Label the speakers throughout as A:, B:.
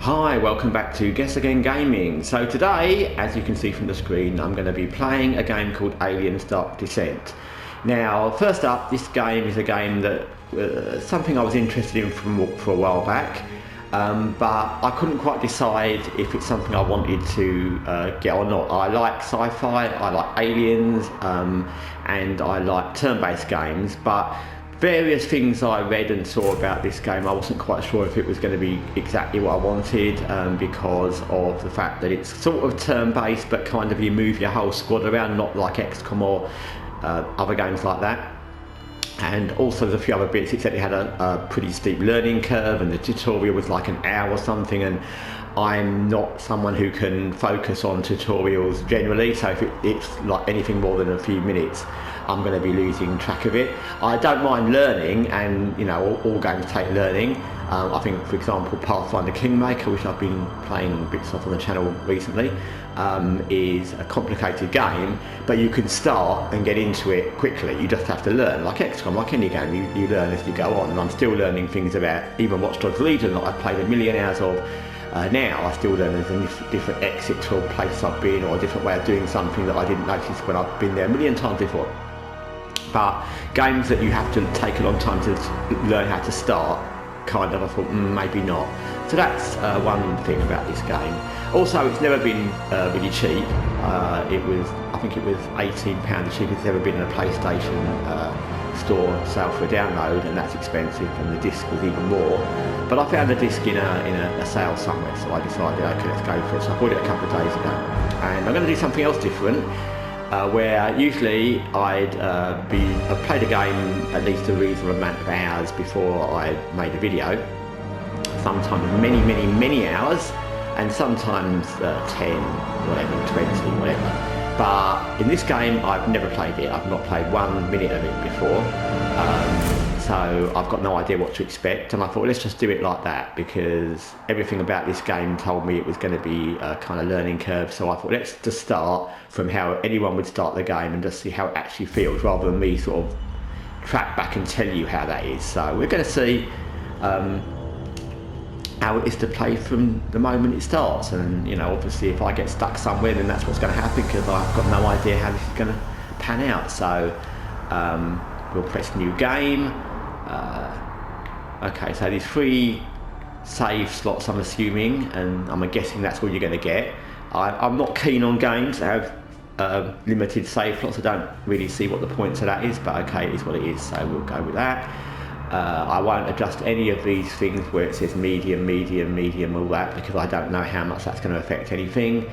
A: Hi, welcome back to Guessagaingaming. So today, as you can see from the screen, I'm going to be playing a game called Aliens Dark Descent. Now, first up, this game is a game that something I was interested in for a while back, but I couldn't quite decide if it's something I wanted to get or not. I like sci-fi, I like aliens, and I like turn-based games, but various things I read and saw about this game, I wasn't quite sure if it was going to be exactly what I wanted, because of the fact that it's sort of turn-based, but kind of you move your whole squad around, not like XCOM or other games like that. And also there's a few other bits, except it had a pretty steep learning curve, and the tutorial was like an hour or something, and I'm not someone who can focus on tutorials generally, so if it's like anything more than a few minutes, I'm going to be losing track of it. I don't mind learning, and you know, all games take learning. I think, for example, Pathfinder Kingmaker, which I've been playing bits of on the channel recently, is a complicated game, but you can start and get into it quickly. You just have to learn, like XCOM, like any game, you learn as you go on. And I'm still learning things about even Watch Dogs Legion that I've played a million hours of. Now I still learn there's different exits or places I've been, or a different way of doing something that I didn't notice when I've been there a million times before. But games that you have to take a long time to learn how to start, kind of, I thought maybe not. So that's one thing about this game. Also, it's never been really cheap. I think it was £18 the cheapest it's ever been in a PlayStation store sale for a download, and that's expensive, and the disc was even more. But I found the disc in a sale somewhere, so I decided, okay, let's go for it. So I bought it a couple of days ago, and I'm going to do something else different. Where usually I'd played a game at least a reasonable amount of hours before I made a video. Sometimes many hours, and sometimes 10, whatever, 20, whatever. But in this game, I've never played it. I've not played 1 minute of it before. So I've got no idea what to expect, and I thought, let's just do it like that, because everything about this game told me it was going to be a kind of learning curve. So I thought, let's just start from how anyone would start the game and just see how it actually feels, rather than me sort of track back and tell you how that is. So we're going to see how it is to play from the moment it starts, and you know, obviously if I get stuck somewhere, then that's what's going to happen, because I've got no idea how this is going to pan out. So we'll press new game. Okay, so there's 3 save slots, I'm assuming, and I'm guessing that's all you're going to get. I'm not keen on games that have limited save slots. I don't really see what the point of that is, but okay, it is what it is, so we'll go with that. I won't adjust any of these things where it says medium, all that, because I don't know how much that's going to affect anything.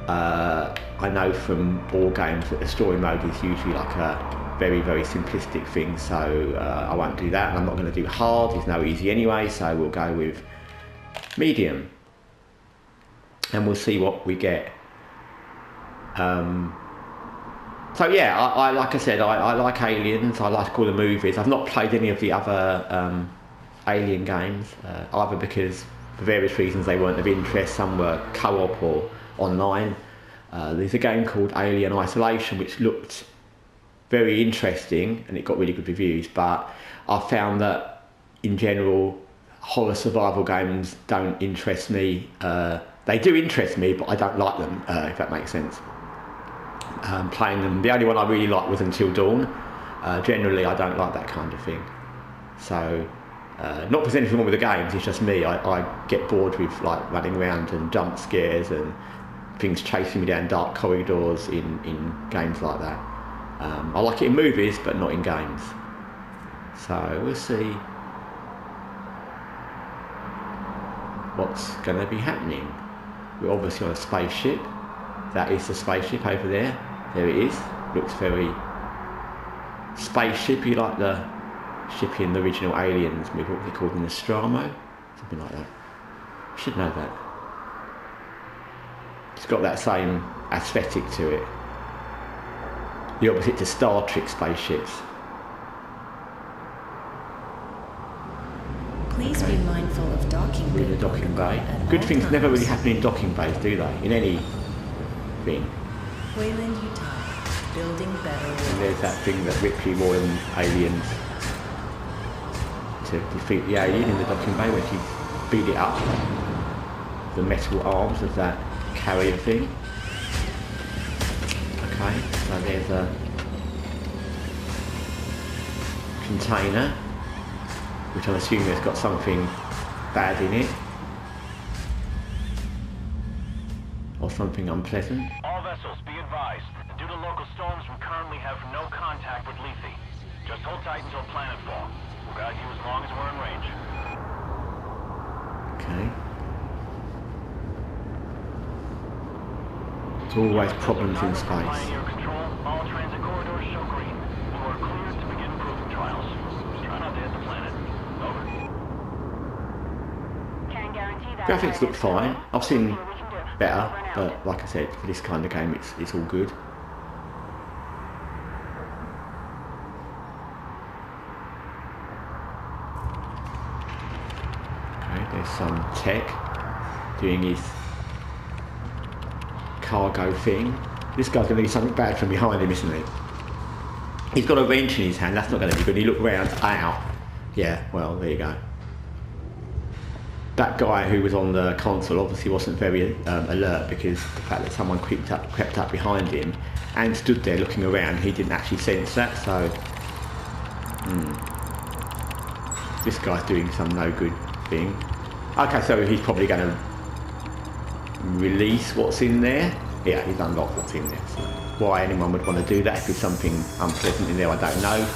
A: I know from all games that the story mode is usually like a very simplistic thing, so I won't do that, and I'm not going to do hard. There's no easy anyway, so we'll go with medium, and we'll see what we get. So yeah, I like I said, I like Aliens. I like all the movies. I've not played any of the other Alien games, either because for various reasons they weren't of interest. Some were co-op or online. There's a game called Alien Isolation, which looked very interesting, and it got really good reviews, but I found that in general horror survival games don't interest me. They do interest me, but I don't like them, if that makes sense. Playing them, the only one I really liked was Until Dawn. Generally I don't like that kind of thing, so not because anything wrong with the games, it's just me. I get bored with like running around and jump scares and things chasing me down dark corridors in games like that. I like it in movies, but not in games. So we'll see what's going to be happening. We're obviously on a spaceship. That is the spaceship over there. There it is. Looks very spaceshipy, like the ship in the original Aliens movie. What they called an Nostromo, something like that. I should know that. It's got that same aesthetic to it. The opposite to Star Trek spaceships.
B: Please be mindful of docking.
A: We're in the docking bay. Good things never really happen in docking bays, do they? In any thing.
B: Wayland, Utah. Building better worlds.
A: And there's that thing that Ripley wore in Aliens to defeat the alien in the docking bay, where she beat it up. the metal arms of that carrier thing. Okay, so there's a container, which I'm assuming has got something bad in it. Or something unpleasant.
C: All vessels, be advised. Due to local storms, we currently have no contact with Lethe. Just hold tight until planetfall. We'll guide you as long as we're in range.
A: Okay. There's always problems in space.
C: Pioneer control, all transit corridors show green. You are cleared to begin proving trials. Just try not to hit the planet. Over.
B: Can't guarantee that.
A: Graphics look fine. I've seen better, but like I said, for this kind of game, it's all good. Okay, there's some tech doing his cargo thing. This guy's going to do something bad from behind him, isn't he? He's got a wrench in his hand. That's not going to be good. He looked round. Ow. Yeah, well, there you go. That guy who was on the console obviously wasn't very alert, because the fact that someone crept up behind him and stood there looking around, he didn't actually sense that, so... This guy's doing some no good thing. Okay, so he's probably going to release what's in there. Yeah, he's unlocked what's in there. So why anyone would want to do that if there's something unpleasant in there, I don't know.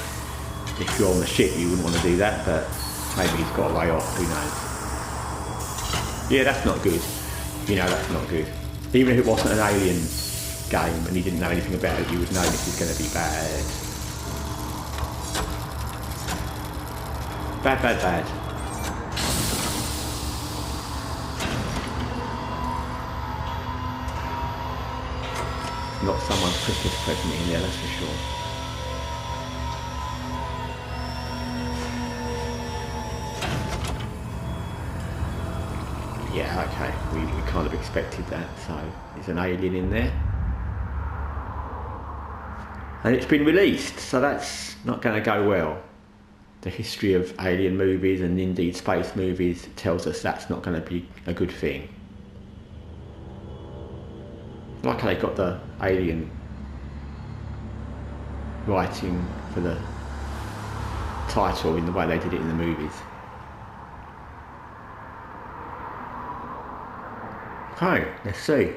A: If you're on the ship, you wouldn't want to do that, but maybe he's got a way off, who knows. Yeah, that's not good. You know, that's not good. Even if it wasn't an Alien game and you didn't know anything about it, you would know this is going to be bad. Bad, bad, bad. Not someone's Christmas present in there, that's for sure. Yeah, okay, we kind of expected that, so there's an alien in there. And it's been released, so that's not going to go well. The history of alien movies and indeed space movies tells us that's not going to be a good thing. Like they got the alien writing for the title in the way they did it in the movies. Okay, let's see.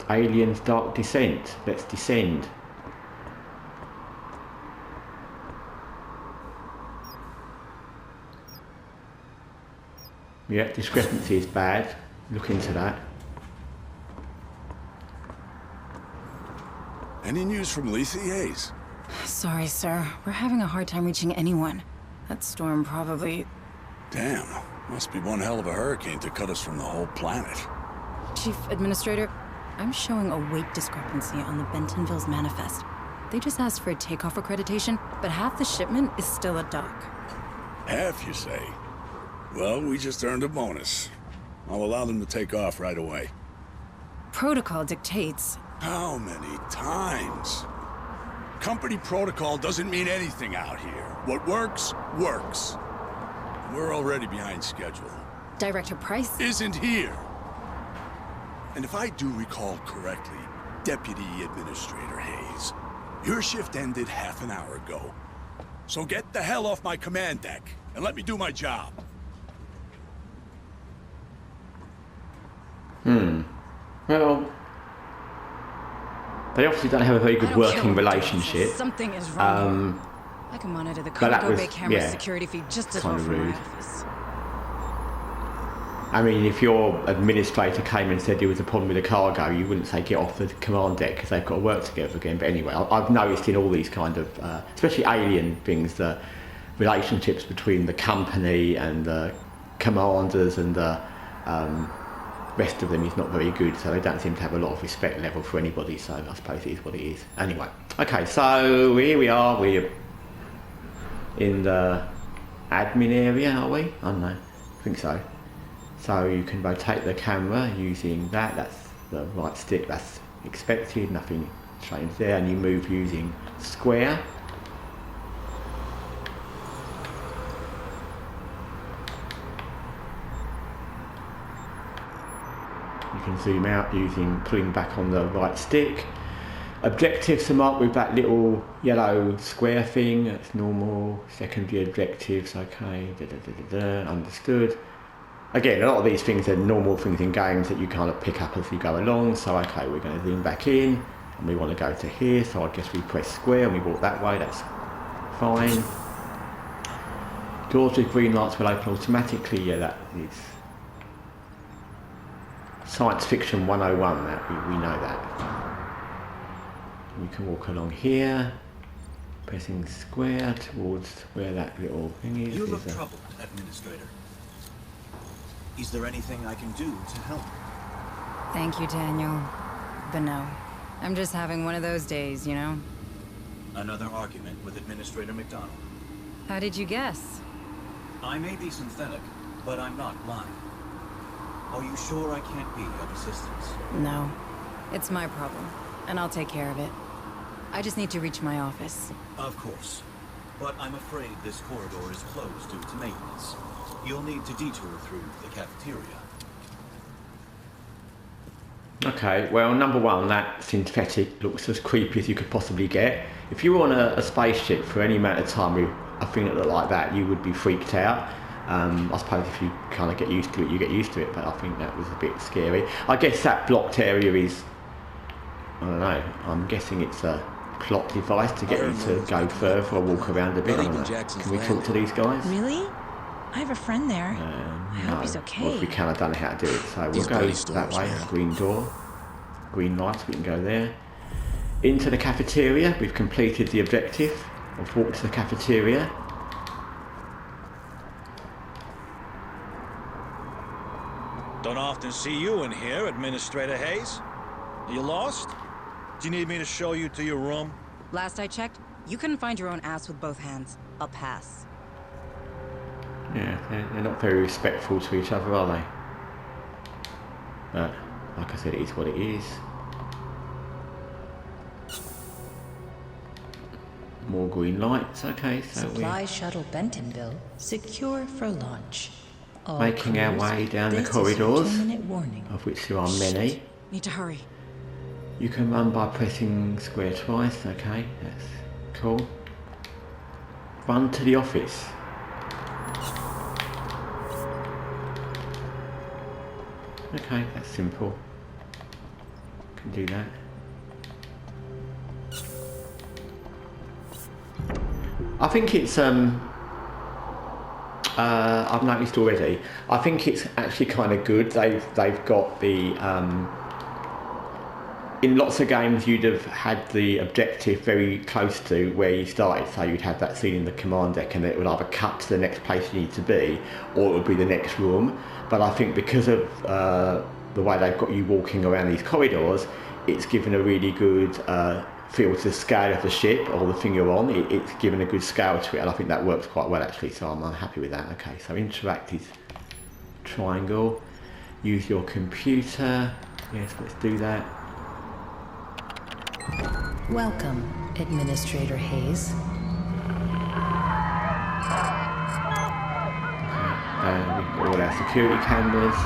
A: Aliens Dark Descent. Let's descend. Yeah, discrepancy is bad. Look into that.
D: Any news from Lethe, Hayes?
E: Sorry, sir. We're having a hard time reaching anyone. That storm probably...
D: Damn. Must be one hell of a hurricane to cut us from the whole planet.
E: Chief Administrator, I'm showing a weight discrepancy on the Bentonville's manifest. They just asked for a takeoff accreditation, but half the shipment is still at dock.
D: Half, you say? Well, we just earned a bonus. I'll allow them to take off right away.
E: Protocol dictates...
D: How many times? Company protocol doesn't mean anything out here. What works, works. We're already behind schedule.
E: Director Price...
D: Isn't here. And if I do recall correctly, Deputy Administrator Hayes, your shift ended half an hour ago. So get the hell off my command deck and let me do my job.
A: Well, they obviously don't have a very good working relationship.
E: Something is wrong. I can monitor the cargo bay camera security feed just as well from my office.
A: I mean, if your administrator came and said there was a problem with the cargo, you wouldn't say get off the command deck because they've got to work together again. But anyway, I've noticed in all these kind of, especially alien things, the relationships between the company and the commanders and the rest of them is not very good. So they don't seem to have a lot of respect level for anybody. So I suppose it is what it is. Anyway, okay, so here we are. We're in the admin area, are we? I don't know. I think so. So you can rotate the camera using that. That's the right stick. That's expected. Nothing strange there. And you move using square. You can zoom out using pulling back on the right stick. Objectives are marked with that little yellow square thing. That's normal. Secondary objectives, okay. Understood. Again, a lot of these things are normal things in games that you kind of pick up as you go along. So, okay, we're going to zoom back in, and we want to go to here. So I guess we press square and we walk that way. That's fine. Doors with green lights will open automatically. Yeah, that is science fiction 101. That we know that. You can walk along here, pressing square towards where that little thing is.
F: You look troubled, Administrator. Is there anything I can do to help?
E: Thank you, Daniel. But no, I'm just having one of those days, you know?
F: Another argument with Administrator McDonald.
E: How did you guess?
F: I may be synthetic, but I'm not lying. Are you sure I can't be of assistance?
E: No. It's my problem, and I'll take care of it. I just need to reach my office.
F: Of course. But I'm afraid this corridor is closed due to maintenance. You'll need to detour through the cafeteria.
A: Okay, well, number one, that synthetic looks as creepy as you could possibly get. If you were on a spaceship for any amount of time with a thing that looked like that, you would be freaked out. I suppose if you kind of get used to it, you get used to it, but I think that was a bit scary. I guess that blocked area is, I don't know, I'm guessing it's a plot device to get you to go further or walk around a bit. I don't know. Can we talk to these guys?
G: Really? I have a friend there. I hope he's okay.
A: Well, if we can, I don't know how to do it, so we'll go that way. Green door, green lights, we can go there. Into the cafeteria, we've completed the objective. I've walked to the cafeteria.
H: Don't often see you in here, Administrator Hayes. Are you lost? Do you need me to show you to your room?
E: Last I checked, you couldn't find your own ass with both hands. I'll pass.
A: Yeah, they're not very respectful to each other, are they? But, like I said, it is what it is. More green lights, okay, so
B: Supply shuttle Bentonville secure for launch. All
A: making our way down the
B: this
A: corridors,
B: is a 2-minute warning.
A: of which there are many.
E: Need to hurry.
A: You can run by pressing square twice, okay, that's cool. Run to the office. Okay, that's simple. Can do that. I think it's I've noticed already. I think it's actually kind of good. They've got the in lots of games you'd have had the objective very close to where you started, so you'd have that scene in the command deck and it would either cut to the next place you need to be or it would be the next room. But I think because of the way they've got you walking around these corridors, it's given a really good feel to the scale of the ship or the thing you're on. It's given a good scale to it, and I think that works quite well actually, so I'm happy with that. Okay, so interact is triangle. Use your computer. Yes, let's do that.
B: Welcome, Administrator Hayes.
A: We've got all our security cameras,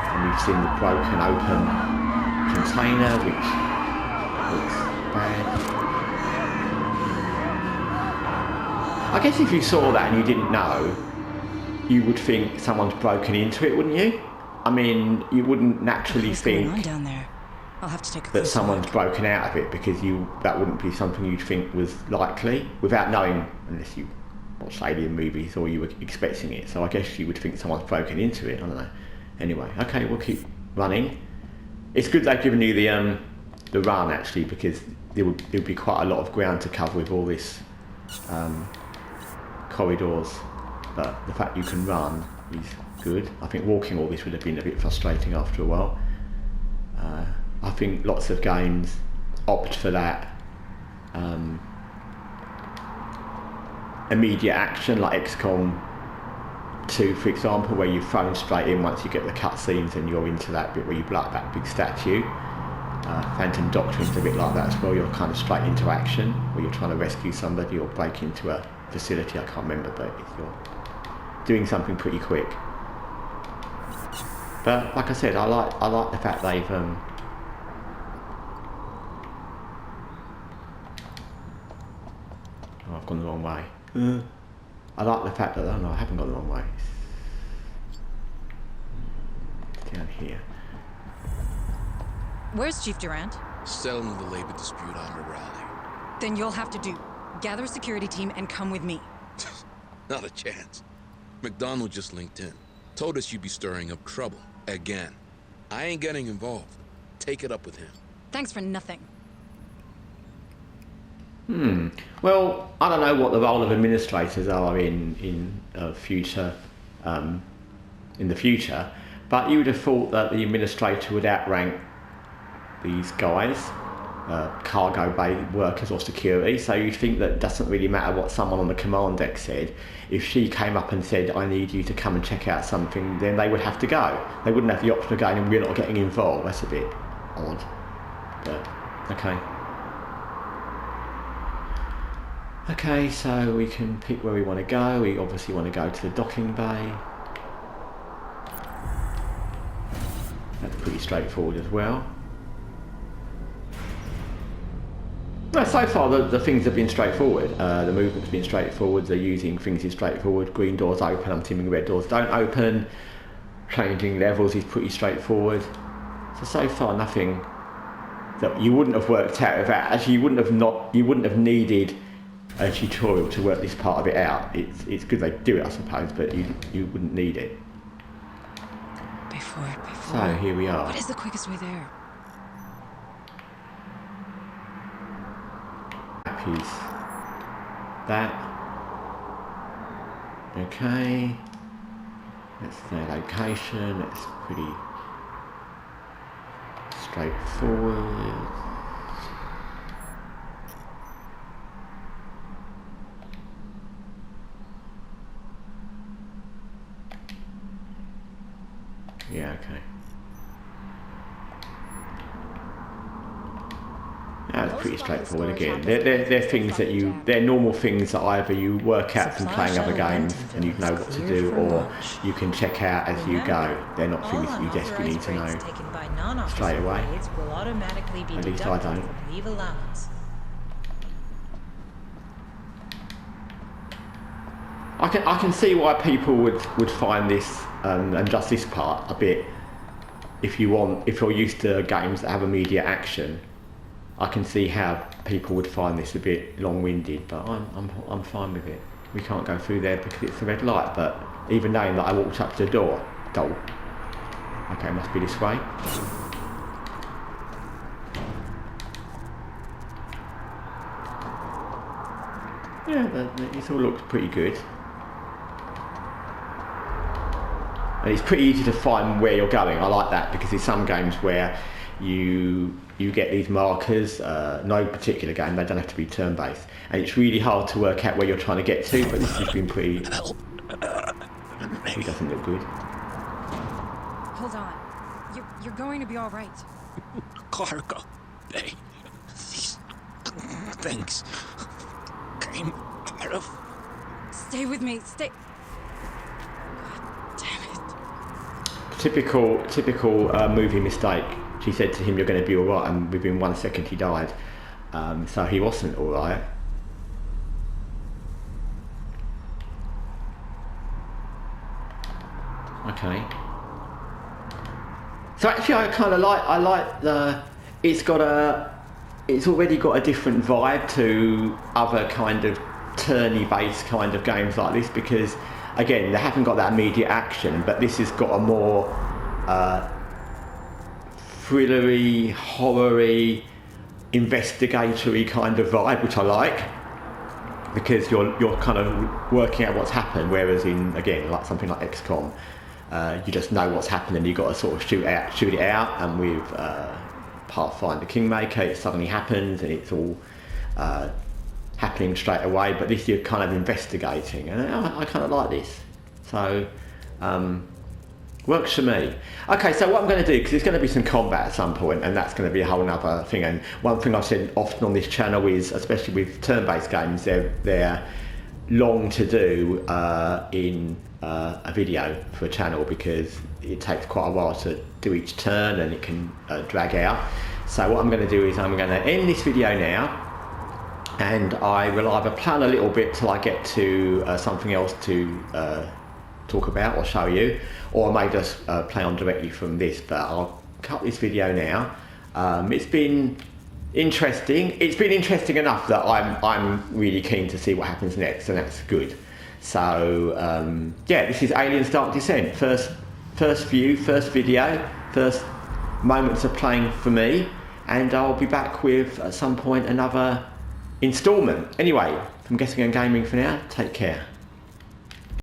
A: and we've seen the broken open container, which looks bad. I guess if you saw that and you didn't know, you would think someone's broken into it, wouldn't you? I mean, you wouldn't naturally think
E: What's going on down there? I'll have to take a
A: that
E: closer
A: someone's
E: look.
A: broken out of it, because that wouldn't be something you'd think was likely without knowing, unless you watch alien movies or you were expecting it. So I guess you would think someone's broken into it. I don't know. Anyway, okay, we'll keep running. It's good they've given you the run actually, because there'll be quite a lot of ground to cover with all this corridors. But the fact you can run is good. I think walking all this would have been a bit frustrating after a while. I think lots of games opt for that immediate action, like XCOM 2 for example, where you're thrown straight in once you get the cutscenes and you're into that bit where you blow up that big statue. Phantom Doctrine's a bit like that as well. You're kind of straight into action where you're trying to rescue somebody or break into a facility, I can't remember, but you're doing something pretty quick. But like I said, I like the fact they've oh, I've gone the wrong way. I like the fact that oh no, I haven't gone the wrong way. It's down here.
E: Where's Chief Durant?
I: Settling the labor dispute on the rally.
E: Then you'll have to gather a security team and come with me.
I: Not a chance. McDonald just linked in. Told us you'd be stirring up trouble. Again. I ain't getting involved. Take it up with him.
E: Thanks for nothing.
A: Well, I don't know what the role of administrators are in future, in the future, but you would have thought that the administrator would outrank these guys, cargo bay workers or security. So you think that it doesn't really matter what someone on the command deck said. If she came up and said, "I need you to come and check out something," then they would have to go. They wouldn't have the option of going, and we're not getting involved. That's a bit odd, but okay. Okay, so we can pick where we want to go. We obviously want to go to the docking bay. That's pretty straightforward as well. Well, so far the things have been straightforward. The movement's been straightforward. They're using things is straightforward. Green doors open, I'm assuming red doors don't open. Changing levels is pretty straightforward. So far nothing that you wouldn't have worked out without. Actually, you wouldn't have needed a tutorial to work this part of it out. It's good they do it, I suppose, but you wouldn't need it.
E: Before.
A: So here we are.
E: What is the quickest way there?
A: Piece. That. Okay. That's their location. That's pretty straightforward. Yeah, okay. That's pretty straightforward again. They're things that they're normal things that either you work out from playing other games and you know what to do, or you can check out as you go. They're not things that you desperately need to know straight away. At least I don't. I can see why people would find this and just this part a bit. If you're used to games that have immediate action, I can see how people would find this a bit long-winded, but I'm fine with it. We can't go through there because it's a red light, but even knowing that I walked up to the door, okay, must be this way. Yeah, it all looks pretty good. And it's pretty easy to find where you're going. I like that because there's some games where you get these markers, no particular game, they don't have to be turn-based, and it's really hard to work out where you're trying to get to, but this has been pretty... He doesn't look good.
E: Hold on. You're going to be all right.
J: Cargo bay. These things came out of...
E: Stay with me. Stay... God damn it.
A: Typical movie mistake. She said to him, "You're going to be all right," and within 1 second he died. So he wasn't all right. Okay. So actually, I kind of like the. It's already got a different vibe to other kind of turny-based kind of games like this, because again, they haven't got that immediate action, but this has got a more thrillery, horror-y, investigatory kind of vibe, which I like, because you're kind of working out what's happened, whereas in, again, like something like XCOM, you just know what's happened and you've got to sort of shoot it out, and with Pathfinder Kingmaker it suddenly happens and it's all happening straight away, but this you're kind of investigating, and I kind of like this, so works for me. Okay, so what I'm going to do, because there's going to be some combat at some point, and that's going to be a whole other thing, and one thing I've said often on this channel is, especially with turn-based games, they're long to do in a video for a channel, because it takes quite a while to do each turn and it can drag out. So what I'm going to do is I'm going to end this video now, and I will either play on a little bit till I get to something else to talk about or show you, or I may just play on directly from this, but I'll cut this video now. It's been interesting. It's been interesting enough that I'm really keen to see what happens next, and that's good. So yeah, this is Aliens Dark Descent. First view, first video, first moments of playing for me, and I'll be back with at some point another installment. Anyway, from Guessagaingaming for now, take care.